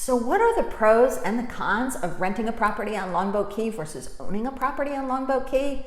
So what are the pros and the cons of renting a property on Longboat Key versus owning a property on Longboat Key?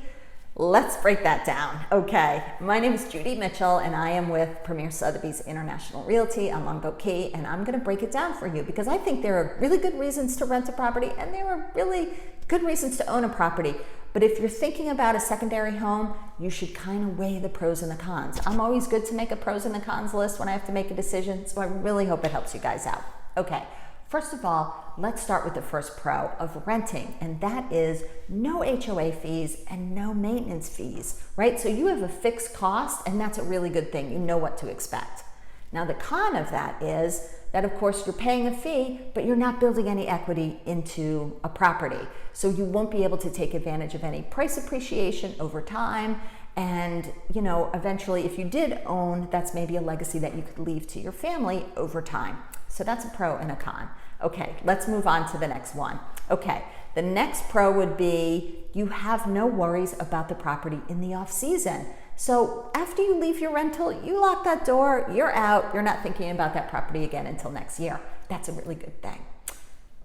Let's break that down. Okay, my name is Judy Mitchell and I am with Premier Sotheby's International Realty on Longboat Key, and I'm going to break it down for you because I think there are really good reasons to rent a property and there are really good reasons to own a property. But if you're thinking about a secondary home, you should kind of weigh the pros and the cons. I'm always good to make a pros and the cons list when I have to make a decision, so I really hope it helps you guys out. Okay. First of all, let's start with the first pro of renting, and that is no HOA fees and no maintenance fees, right? So you have a fixed cost, and that's a really good thing. You know what to expect. Now, the con of that is that, of course, you're paying a fee, but you're not building any equity into a property. So you won't be able to take advantage of any price appreciation over time. And, eventually, if you did own, that's maybe a legacy that you could leave to your family over time. So that's a pro and a con. Okay, let's move on to the next one. Okay, the next pro would be you have no worries about the property in the off season. So after you leave your rental, you lock that door, you're out, you're not thinking about that property again until next year. That's a really good thing.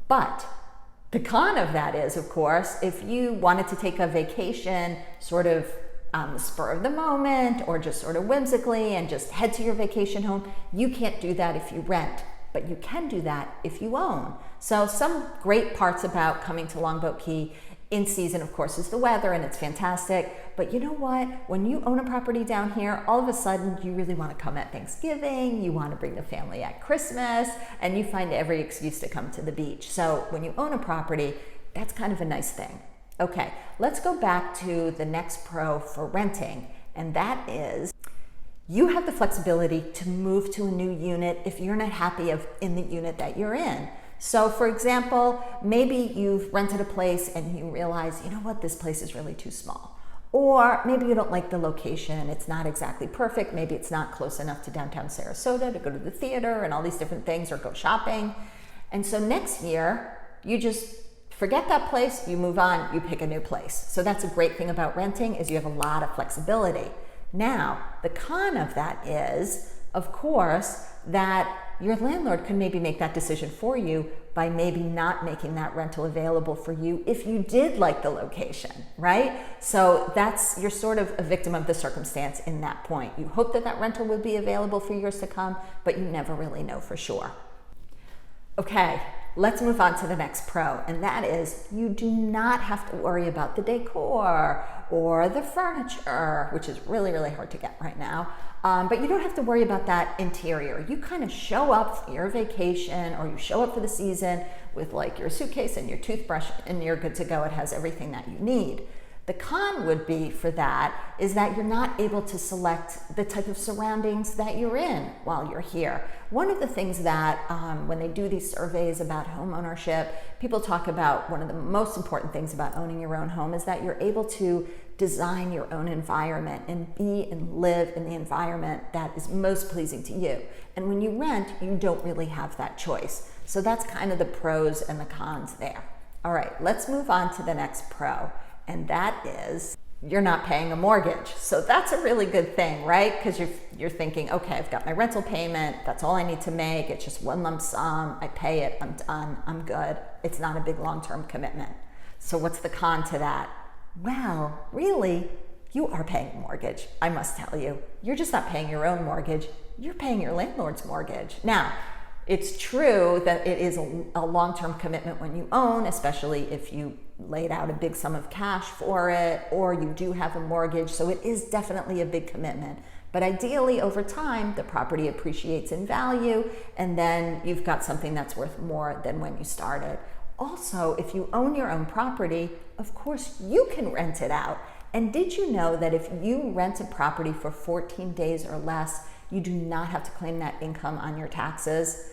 But the con of that is, of course, if you wanted to take a vacation sort of on the spur of the moment or just sort of whimsically and just head to your vacation home, you can't do that if you rent. But you can do that if you own. So some great parts about coming to Longboat Key in season, of course, is the weather, and it's fantastic. But you know what? When you own a property down here, all of a sudden you really want to come at Thanksgiving, you want to bring the family at Christmas, and you find every excuse to come to the beach. So when you own a property, that's kind of a nice thing. Okay, let's go back to the next pro for renting, and that is you have the flexibility to move to a new unit if you're not happy in the unit that you're in. So for example, maybe you've rented a place and you realize, you know what, this place is really too small. Or maybe you don't like the location, it's not exactly perfect, maybe it's not close enough to downtown Sarasota to go to the theater and all these different things or go shopping. And so next year, you just forget that place, you move on, you pick a new place. So that's a great thing about renting is you have a lot of flexibility. Now, the con of that is, of course, that your landlord can maybe make that decision for you by maybe not making that rental available for you if you did like the location, right? So you're sort of a victim of the circumstance in that point. You hope that that rental will be available for years to come, but you never really know for sure. Okay, let's move on to the next pro, and that is you do not have to worry about the decor or the furniture, which is really, really hard to get right now. But you don't have to worry about that interior. You kind of show up for your vacation or you show up for the season with like your suitcase and your toothbrush and you're good to go. It has everything that you need. The con would be for that is that you're not able to select the type of surroundings that you're in while you're here. One of the things that when they do these surveys about home ownership, people talk about one of the most important things about owning your own home is that you're able to design your own environment and be and live in the environment that is most pleasing to you. And when you rent, you don't really have that choice. So that's kind of the pros and the cons there. All right, let's move on to the next pro. And that is you're not paying a mortgage. So that's a really good thing, right? Because you're thinking, okay, I've got my rental payment. That's all I need to make. It's just one lump sum. I pay it. I'm done. I'm good. It's not a big long-term commitment. So what's the con to that? Well, really, you are paying a mortgage. I must tell you, you're just not paying your own mortgage. You're paying your landlord's mortgage. Now, it's true that it is a long-term commitment when you own, especially if you laid out a big sum of cash for it or you do have a mortgage. So it is definitely a big commitment. But ideally, over time, the property appreciates in value and then you've got something that's worth more than when you started. Also, if you own your own property, of course, you can rent it out. And did you know that if you rent a property for 14 days or less, you do not have to claim that income on your taxes?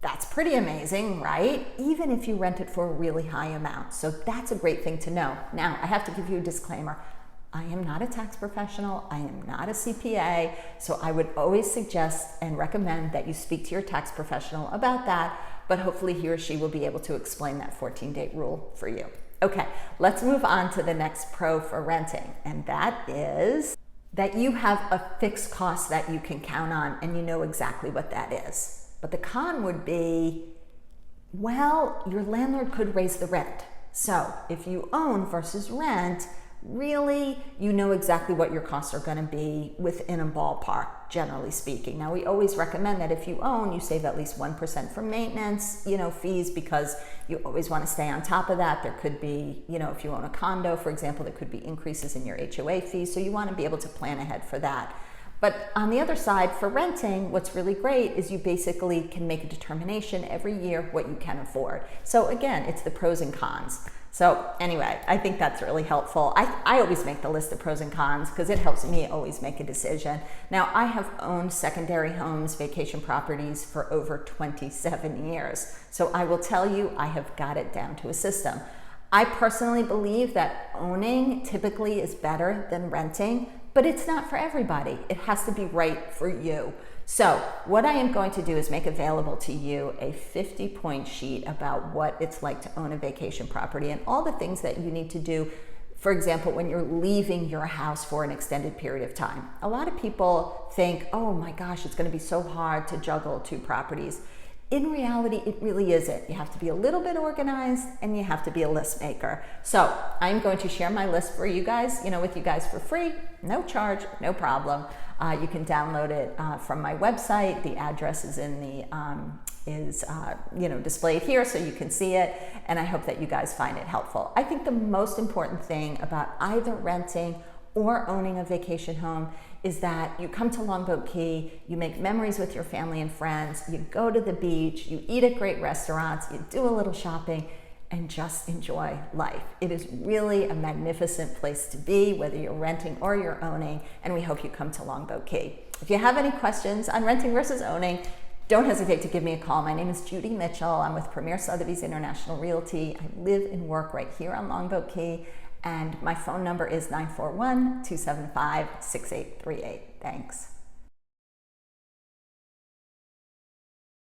That's pretty amazing, right? Even if you rent it for a really high amount. So that's a great thing to know. Now, I have to give you a disclaimer. I am not a tax professional. I am not a CPA. So I would always suggest and recommend that you speak to your tax professional about that, but hopefully he or she will be able to explain that 14-day rule for you. Okay, let's move on to the next pro for renting, and that is that you have a fixed cost that you can count on and you know exactly what that is. But the con would be Well, your landlord could raise the rent. So if you own versus rent, really, you know exactly what your costs are going to be within a ballpark, generally speaking. Now, we always recommend that if you own, you save at least 1% for maintenance, fees, because you always want to stay on top of that. There could be, if you own a condo, for example, there could be increases in your HOA fees. So you want to be able to plan ahead for that. But on the other side, for renting, what's really great is you basically can make a determination every year what you can afford. So again, it's the pros and cons. So anyway, I think that's really helpful. I always make the list of pros and cons because it helps me always make a decision. Now, I have owned secondary homes, vacation properties for over 27 years. So I will tell you, I have got it down to a system. I personally believe that owning typically is better than renting, but it's not for everybody. It has to be right for you. So what I am going to do is make available to you a 50-point sheet about what it's like to own a vacation property and all the things that you need to do. For example, when you're leaving your house for an extended period of time. A lot of people think, oh my gosh, it's going to be so hard to juggle two properties. In reality, it really isn't. You have to be a little bit organized and you have to be a list maker. So I'm going to share my list for you guys, with you guys for free, no charge, no problem. You can download it from my website. The address is in the displayed here so you can see it. And I hope that you guys find it helpful. I think the most important thing about either renting or owning a vacation home is that you come to Longboat Key, you make memories with your family and friends, you go to the beach, you eat at great restaurants, you do a little shopping, and just enjoy life. It is really a magnificent place to be, whether you're renting or you're owning, and we hope you come to Longboat Key. If you have any questions on renting versus owning, don't hesitate to give me a call. My name is Judy Mitchell. I'm with Premier Sotheby's International Realty. I live and work right here on Longboat Key, and my phone number is 941-275-6838. Thanks.